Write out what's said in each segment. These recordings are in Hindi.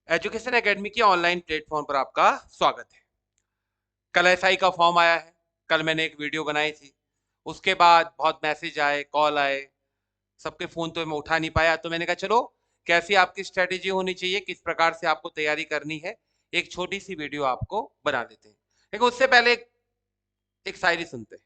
एजुकेशन एकेडमी के ऑनलाइन प्लेटफॉर्म पर आपका स्वागत है। कल एसआई का फॉर्म आया है। कल मैंने एक वीडियो बनाई थी। उसके बाद बहुत मैसेज आए, कॉल आए। सबके फ़ोन तो मैं उठा नहीं पाया, तो मैंने कहा चलो कैसी आपकी स्ट्रेटेजी होनी चाहिए, किस प्रकार से आपको तैयारी करनी है, एक छोटी सी वीडियो आपको बना देते हैं। देखो उससे पहले एक शायरी सुनते हैं।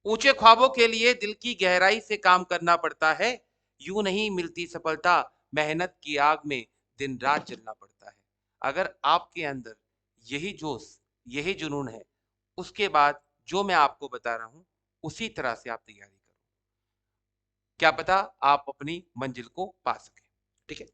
ऊंचे ख्वाबों के लिए दिल की गहराई से काम करना पड़ता है, यूं नहीं मिलती सफलता, मेहनत की आग में दिन रात जलना पड़ता है। अगर आपके अंदर यही जोश, यही जुनून है, उसके बाद जो मैं आपको बता रहा हूं उसी तरह से आप तैयारी करो, क्या पता आप अपनी मंजिल को पा सके। ठीक है।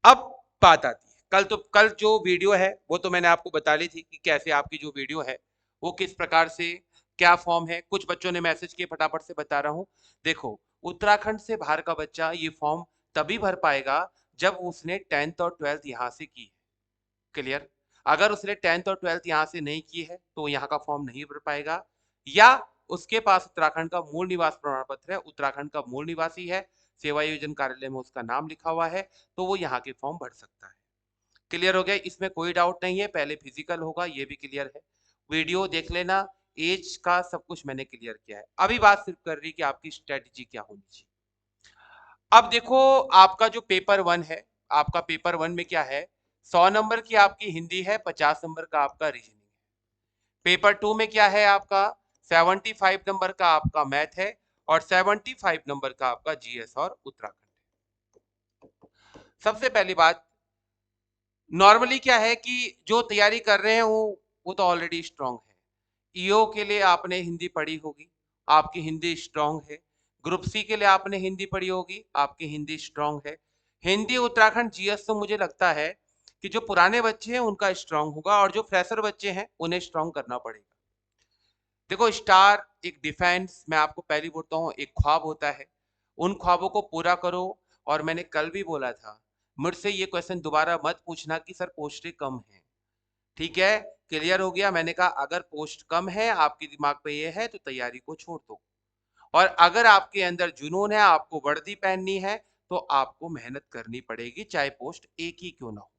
अब बात आती है, कल जो वीडियो है वो तो मैंने आपको बता ली थी कि कैसे आपकी जो वीडियो है वो किस प्रकार से, क्या फॉर्म है। कुछ बच्चों ने मैसेज किए, फटाफट से बता रहा हूँ। देखो, उत्तराखंड से बाहर का बच्चा ये फॉर्म तभी भर पाएगा जब उसने 10th और 12th यहाँ से की है। क्लियर। अगर उसने 10th और 12th यहाँ से नहीं की है तो यहाँ का फॉर्म नहीं भर पाएगा, या उसके पास उत्तराखंड का मूल निवास प्रमाण पत्र है, उत्तराखंड का मूल निवासी है, सेवा योजन कार्यालय में उसका नाम लिखा हुआ है, तो वो यहाँ के फॉर्म भर सकता है। क्लियर हो गया, इसमें कोई डाउट नहीं है। पहले फिजिकल होगा, ये भी क्लियर है। वीडियो देख लेना, एज का सब कुछ मैंने क्लियर किया है। अभी बात सिर्फ कर रही कि आपकी स्ट्रेटजी क्या होनी चाहिए। अब देखो, आपका जो पेपर 1 है, आपका पेपर 1 में क्या है, 100 नंबर की आपकी हिंदी है, 50 नंबर का आपका रीजनिंग है। पेपर 2 में क्या है आपका, 75 नंबर का आपका मैथ है और 75 नंबर का आपका जीएस और उत्तराखंड है। सबसे पहली बात, नॉर्मली क्या है कि जो तैयारी कर रहे हैं वो तो ऑलरेडी स्ट्रांग है। ईओ के लिए आपने हिंदी पढ़ी होगी, आपकी हिंदी स्ट्रांग है। ग्रुप सी के लिए आपने हिंदी पढ़ी होगी, आपकी हिंदी स्ट्रांग है। हिंदी उत्तराखंड जीएस तो मुझे लगता है कि जो पुराने बच्चे हैं उनका स्ट्रांग होगा, और जो फ्रेशर बच्चे हैं उन्हें स्ट्रांग करना पड़ेगा। देखो, स्टार एक डिफेंस, मैं आपको पहली बोलता हूँ, एक ख्वाब होता है। उन ख्वाबों को पूरा करो। और मैंने कल भी बोला था, मुझसे ये क्वेश्चन दोबारा मत पूछना कि सर पोस्टें कम हैं। ठीक है, क्लियर हो गया। मैंने कहा अगर पोस्ट कम है, आपके दिमाग पे ये है, तो तैयारी को छोड़ दो। और अगर आपके अंदर जुनून है, आपको वर्दी पहननी है, तो आपको मेहनत करनी पड़ेगी, चाहे पोस्ट एक ही क्यों ना हो।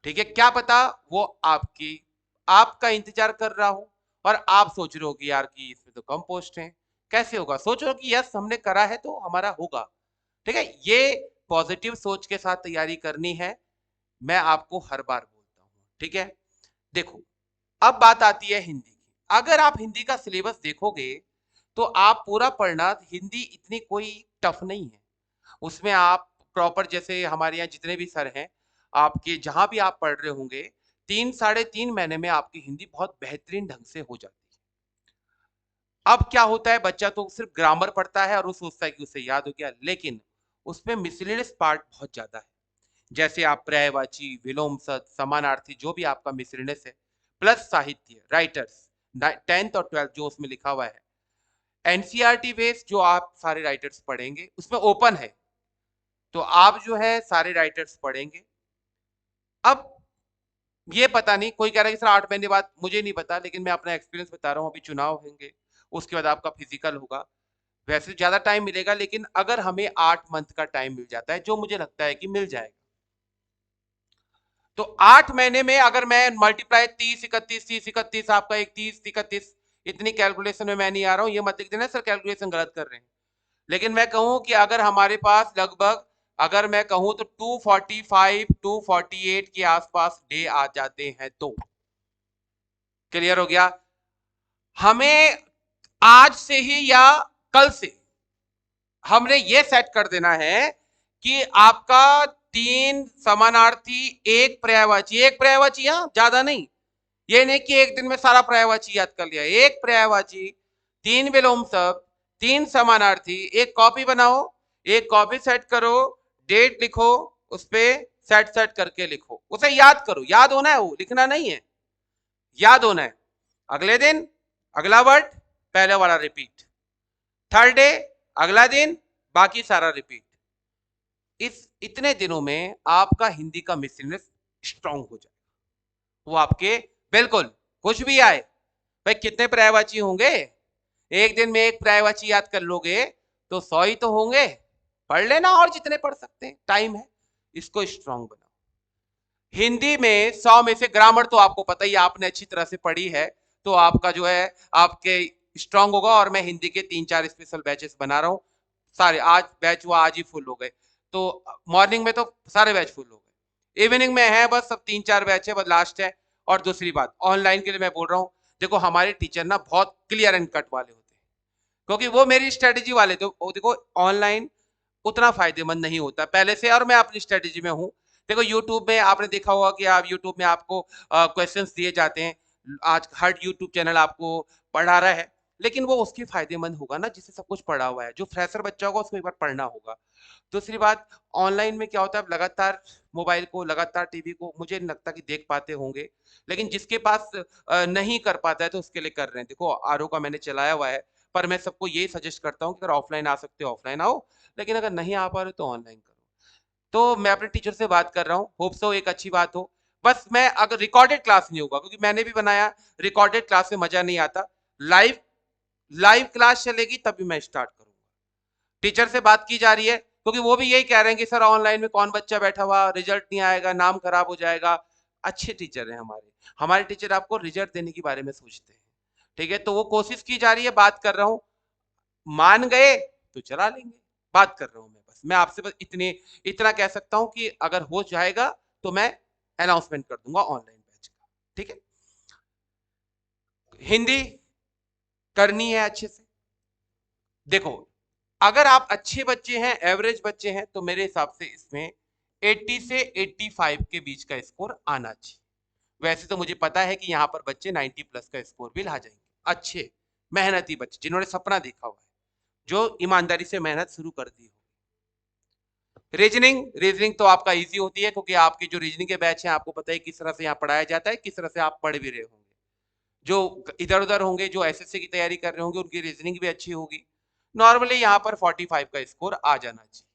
ठीक है, क्या पता वो आपका इंतजार कर रहा हो और आप सोच रहे हो कि यार कि इसमें तो कम पोस्ट हैं, कैसे होगा। सोचो कि यस, हमने करा है तो हमारा होगा। ठीक है, ये पॉजिटिव सोच के साथ तैयारी करनी है, मैं आपको हर बार बोलता हूँ। ठीक है। देखो, अब बात आती है हिंदी की। अगर आप हिंदी का सिलेबस देखोगे तो आप पूरा पढ़ना, हिंदी इतनी कोई टफ नहीं है। उसमें आप प्रॉपर, जैसे हमारे यहाँ जितने भी सर हैं, आपके जहां भी आप पढ़ रहे होंगे, 3 साढ़े 3 महीने में आपकी हिंदी बहुत बेहतरीन ढंग से हो जाती है। अब क्या होता है, बच्चा तो सिर्फ ग्रामर पढ़ता है और वो सोचता है कि उसे याद हो गया, लेकिन उसमें मिसलेनियस पार्ट बहुत ज्यादा है। जैसे आप पर्यायवाची, विलोम सद, समानार्थी, जो भी आपका मिसलेनियस है, प्लस साहित्य, राइटर्स, 10th और 12th जो उसमें लिखा हुआ है, एनसीईआरटी बेस्ड जो आप सारे राइटर्स पढ़ेंगे, उसमें ओपन है, तो आप जो है सारे राइटर्स पढ़ेंगे। अब ये पता नहीं, कोई कह रहा है कि सर 8 महीने बाद, मुझे नहीं पता, लेकिन मैं अपना एक्सपीरियंस बता रहा हूँ। अभी चुनाव होंगे, उसके बाद आपका फिजिकल होगा, वैसे ज्यादा टाइम मिलेगा, लेकिन अगर हमें 8 मंथ का टाइम मिल जाता है, जो मुझे लगता है कि मिल जाएगा, तो 8 महीने में अगर मैं मल्टीप्लाई 30 31 30 31, आपका एक 30 31, इतनी कैलकुलेशन में मैं नहीं आ रहा हूं, ये मत लिख देना सर कैलकुलेशन गलत कर रहे हैं। लेकिन मैं कहूं कि अगर हमारे पास लगभग, अगर मैं कहूं तो 245 248 के आसपास डे आ जाते हैं तो क्लियर हो गया। हमें आज से ही या कल से हमने ये सेट कर देना है कि आपका 3 समानार्थी, एक पर्यायवाची, हाँ ज्यादा नहीं। ये नहीं कि एक दिन में सारा पर्यायवाची याद कर लिया। एक पर्यायवाची, 3 विलोम शब्द, 3 समानार्थी, एक कॉपी बनाओ, एक कॉपी सेट करो, डेट लिखो, उस पर सेट सेट करके लिखो, उसे याद करो। याद होना है, वो लिखना नहीं है, याद होना है। अगले दिन अगला वर्ड, पहले वाला रिपीट। थर्ड डे अगला दिन, बाकी सारा रिपीट। इस इतने दिनों में आपका हिंदी का मिसलिनियस स्ट्रांग हो जाए। वो आपके, बिल्कुल, कुछ भी आए, भाई कितने पर्यायवाची होंगे, एक दिन में एक पर्यायवाची याद कर लोगे तो 100 ही तो होंगे। पढ़ लेना, और जितने पढ़ सकते हैं, टाइम है। इसको स्ट्रांग बनाओ। हिंदी में 100 में से ग्रामर तो आपको पता ही, आपने अच्छी तरह से पढ़ी है, तो आपका जो है आपके स्ट्रांग होगा। और मैं हिंदी के 3-4 स्पेशल बैचेस बना रहा हूँ। सारे आज बैच हुआ, आज ही फुल हो गए। तो मॉर्निंग में तो सारे बैच फुल हो गए, इवनिंग में है बस सब 3-4 बैच है, बस लास्ट है। और दूसरी बात ऑनलाइन के लिए मैं बोल रहा हूँ, देखो हमारे टीचर ना बहुत क्लियर एंड कट वाले होते हैं, क्योंकि वो मेरी स्ट्रेटेजी वाले थे। देखो ऑनलाइन उतना फायदेमंद नहीं होता पहले से, और मैं अपनी स्ट्रेटेजी में हूँ। देखो यूट्यूब में आपने देखा होगा कि आप यूट्यूब में आपको क्वेश्चंस दिए जाते हैं। आज हर यूट्यूब चैनल आपको पढ़ा रहा है, लेकिन वो उसके फायदेमंद होगा ना जिससे सब कुछ पढ़ा हुआ है। जो फ्रेशर बच्चा होगा उसको एक बार पढ़ना होगा। दूसरी बात, ऑनलाइन में क्या होता है, आप लगातार मोबाइल को, लगातार टीवी को, मुझे नहीं लगता कि देख पाते होंगे। लेकिन जिसके पास नहीं कर पाता है तो उसके लिए कर रहे हैं। देखो आरओ का मैंने चलाया हुआ है, पर मैं सबको यही सजेस्ट करता हूँ कि अगर ऑफलाइन आ सकते हो ऑफलाइन आओ, लेकिन अगर नहीं आ पा रहे तो ऑनलाइन करो। तो मैं अपने टीचर से बात कर रहा हूँ, होप सो एक अच्छी बात हो। बस मैं अगर रिकॉर्डेड क्लास नहीं होगा, क्योंकि मैंने भी बनाया, रिकॉर्डेड क्लास में मजा नहीं आता। लाइव लाइव क्लास चलेगी तभी मैं स्टार्ट करूंगा। टीचर से बात की जा रही है, क्योंकि वो भी यही कह रहे हैं कि सर ऑनलाइन में कौन बच्चा बैठा हुआ, रिजल्ट नहीं आएगा, नाम खराब हो जाएगा। अच्छे टीचर हैं हमारे। हमारे टीचर आपको रिजल्ट देने के बारे में सोचते हैं। ठीक है, तो वो कोशिश की जा रही है, बात कर रहा हूँ। मान गए तो चला लेंगे। बात कर रहा हूं मैं, बस मैं आपसे बस इतना कह सकता हूं कि अगर हो जाएगा तो मैं अनाउंसमेंट कर दूंगा ऑनलाइन बैच का। ठीक है, हिंदी करनी है अच्छे से। देखो अगर आप अच्छे बच्चे हैं, एवरेज बच्चे हैं, तो मेरे हिसाब से इसमें 80 से 85 के बीच का स्कोर आना चाहिए। वैसे तो मुझे पता है कि यहाँ पर बच्चे 90 प्लस का स्कोर भी ला जाएंगे। अच्छे मेहनती बच्चे जिन्होंने सपना देखा हुआ है, जो ईमानदारी से मेहनत शुरू कर दी हो। रीजनिंग रीजनिंग तो आपका इजी होती है, क्योंकि आपके जो रीजनिंग के बैच हैं आपको पता है किस तरह से यहाँ पढ़ाया जाता है, किस तरह से आप पढ़ भी रहे होंगे। जो इधर उधर होंगे, जो एसएससी की तैयारी कर रहे होंगे, उनकी रीजनिंग भी अच्छी होगी। नॉर्मली यहाँ पर 45 का स्कोर आ जाना चाहिए।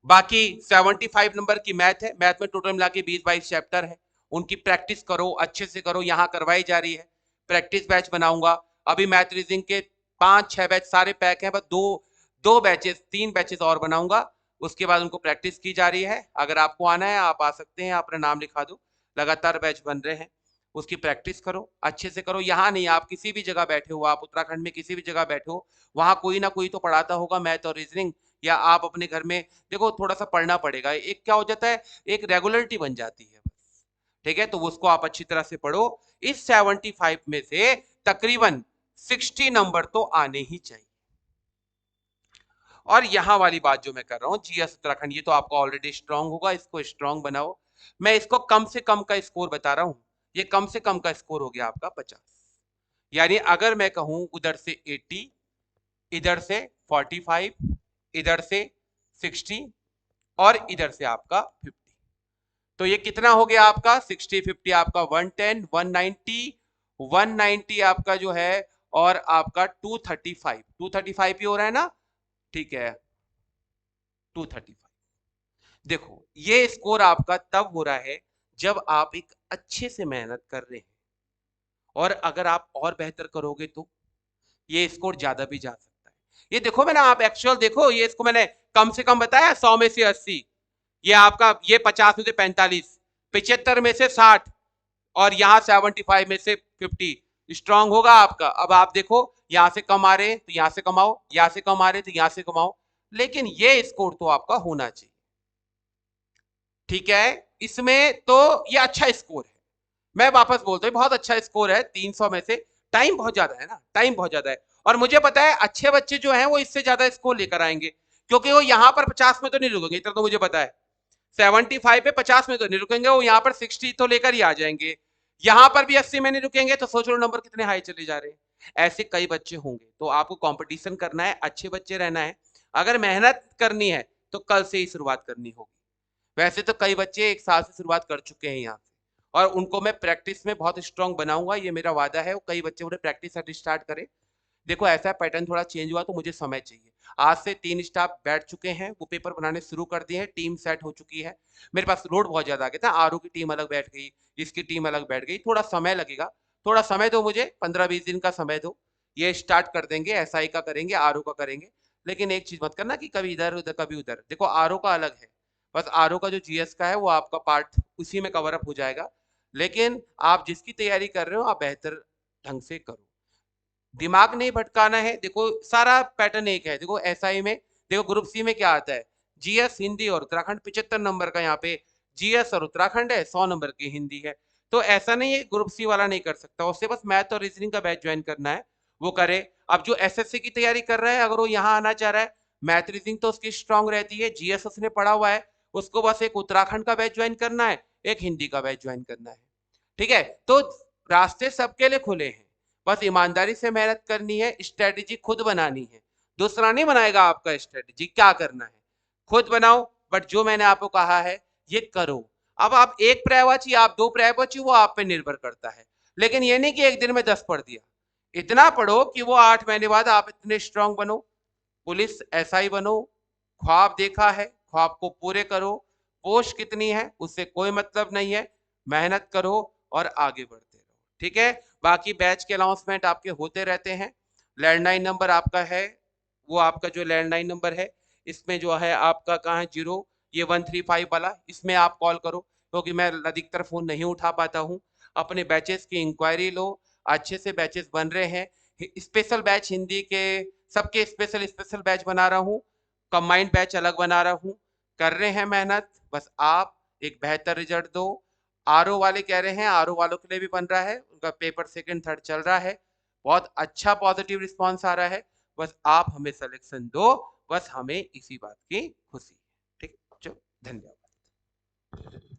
बाकी 75 नंबर की मैथ है। मैथ में टोटल मिला के 20-22 चैप्टर है। उनकी प्रैक्टिस करो, अच्छे से करो, यहाँ करवाई जा रही है। प्रैक्टिस बैच बनाऊंगा। अभी मैथ रीजनिंग के 5-6 बैच सारे पैक हैं, बस दो दो बैचेस 3 बैचेस और बनाऊंगा। उसके बाद उनको प्रैक्टिस की जा रही है। अगर आपको आना है आप आ सकते हैं, अपना नाम लिखा दो। लगातार बैच बन रहे हैं, उसकी प्रैक्टिस करो, अच्छे से करो। यहाँ नहीं, आप किसी भी जगह बैठे हो, आप उत्तराखंड में किसी भी जगह बैठे हो, वहाँ कोई ना कोई तो पढ़ाता होगा मैथ और रीजनिंग। या आप अपने घर में देखो, थोड़ा सा पढ़ना पड़ेगा। एक क्या हो जाता है, एक रेगुलरिटी बन जाती है बस। ठीक है, तो उसको आप अच्छी तरह से पढ़ो। इस 75 में से तकरीबन 60 नंबर तो आने ही चाहिए। और यहां वाली बात जो मैं कर रहा हूँ, जीएस उत्तराखंड, ये तो आपका ऑलरेडी स्ट्रांग होगा, इसको स्ट्रांग बनाओ। मैं इसको कम से कम का स्कोर बता रहा हूं। ये कम से कम का स्कोर हो गया आपका 50। यानी अगर मैं कहूं उधर से 80, इधर से 45, इधर से 60, और इधर से आपका 50, तो ये कितना हो गया आपका 60-50 आपका 110, 190, 190 आपका जो है, और आपका 235, 235 ही हो रहा है ना। ठीक है, 235। देखो ये स्कोर आपका तब हो रहा है जब आप एक अच्छे से मेहनत कर रहे हैं, और अगर आप और बेहतर करोगे तो ये स्कोर ज्यादा भी जा सकता है। ये देखो मैंने, आप एक्चुअल देखो, ये इसको मैंने कम से कम बताया 100 में से 80, ये आपका ये 50 में से 45, 75 में से 60, और यहाँ 75 में से 50। स्ट्रांग होगा आपका। अब आप देखो, यहां से कम आ रहे हैं तो यहां से कमाओ, यहां से कम आ रहे हैं तो यहां से कमाओ, लेकिन ये स्कोर तो आपका होना चाहिए। ठीक है, इसमें तो ये अच्छा स्कोर है। मैं वापस बोलता हूँ, बहुत अच्छा स्कोर है 300 में से। टाइम बहुत ज्यादा है ना, टाइम बहुत ज्यादा है। और मुझे पता है अच्छे बच्चे जो हैं वो इससे ज्यादा स्कोर लेकर आएंगे, क्योंकि वो यहाँ पर 50 में तो नहीं रुकेंगे, इतना तो मुझे पता है। 75 पे 50 में तो नहीं रुकेंगे, वो यहाँ पर 60 तो लेकर ही आ जाएंगे। यहाँ पर भी 80 में नहीं रुकेंगे, तो सोच लो नंबर कितने हाई चले जा रहे हैं। ऐसे कई बच्चे होंगे, तो आपको कंपटीशन करना है, अच्छे बच्चे रहना है। अगर मेहनत करनी है तो कल से ही शुरुआत करनी होगी। वैसे तो कई बच्चे 1 साल से शुरुआत कर चुके हैं यहाँ से, और उनको मैं प्रैक्टिस में बहुत स्ट्रांग बनाऊंगा, ये मेरा वादा है। कई बच्चे उन्हें प्रैक्टिस स्टार्ट करें। देखो ऐसा पैटर्न थोड़ा चेंज हुआ तो मुझे समय चाहिए। आज से 3 स्टाफ बैठ चुके हैं, वो पेपर बनाने शुरू कर दिए हैं, टीम सेट हो चुकी है। मेरे पास लोड बहुत ज्यादा आ गया था, आरओ की टीम अलग बैठ गई, इसकी टीम अलग बैठ गई, थोड़ा समय लगेगा। थोड़ा समय दो मुझे, 15-20 दिन का समय दो। ये स्टार्ट कर देंगे, एसआई का करेंगे, आरओ का करेंगे। लेकिन एक चीज मत करना कि कभी इधर उधर कभी उधर। देखो आरओ का अलग है, बस आरओ का जो जीएस का है वो आपका पार्ट उसी में कवर अप हो जाएगा। लेकिन आप जिसकी तैयारी कर रहे हो आप बेहतर ढंग से करो, दिमाग नहीं भटकाना है। देखो सारा पैटर्न एक है। देखो एसआई में, देखो ग्रुप सी में क्या आता है, जीएस हिंदी और उत्तराखंड 75 नंबर का, यहाँ पे जीएस और उत्तराखंड है, 100 नंबर की हिंदी है। तो ऐसा नहीं है ग्रुप सी वाला नहीं कर सकता, उससे बस मैथ और रीजनिंग का बैच ज्वाइन करना है, वो करे। अब जो एसएससी की तैयारी कर रहा है अगर वो यहाँ आना चाह रहा है, मैथ रीजनिंग तो उसकी स्ट्रांग रहती है, जीएस उसने पढ़ा हुआ है, उसको बस एक उत्तराखंड का बैच ज्वाइन करना है, एक हिंदी का बैच ज्वाइन करना है। ठीक है, तो रास्ते सबके लिए खुले हैं, बस ईमानदारी से मेहनत करनी है, स्ट्रेटेजी खुद बनानी है, दूसरा नहीं बनाएगा आपका स्ट्रेटेजी क्या करना है, खुद बनाओ। बट जो मैंने आपको कहा है ये करो। अब आप एक पर्यायवाची, आप दो पर्यायवाची, वो आप पे निर्भर करता है, लेकिन ये नहीं कि एक दिन में 10 पढ़ दिया। इतना पढ़ो कि वो 8 महीने बाद आप इतने स्ट्रांग बनो, पुलिस एसआई बनो। ख्वाब देखा है, ख्वाब को पूरे करो, पोस्ट कितनी है उससे कोई मतलब नहीं है, मेहनत करो और आगे बढ़ते रहो। ठीक है, बाकी बैच के अनाउंसमेंट आपके होते रहते हैं। लैंडलाइन नंबर आपका है, वो आपका जो लैंडलाइन नंबर है इसमें जो है आपका कहाँ है, 0, ये 135 वाला, इसमें आप कॉल करो, क्योंकि मैं अधिकतर फोन नहीं उठा पाता हूँ। अपने बैचेस की इंक्वायरी लो, अच्छे से बैचेस बन रहे हैं, स्पेशल बैच हिंदी के सबके स्पेशल बैच बना रहा हूँ, कंबाइंड बैच अलग बना रहा हूँ, कर रहे हैं मेहनत, बस आप एक बेहतर रिजल्ट दो। आरओ वाले कह रहे हैं, आरओ वालों के लिए भी बन रहा है, उनका पेपर सेकंड थर्ड चल रहा है, बहुत अच्छा पॉजिटिव रिस्पांस आ रहा है, बस आप हमें सिलेक्शन दो, बस हमें इसी बात की खुशी है। ठीक, चलो धन्यवाद।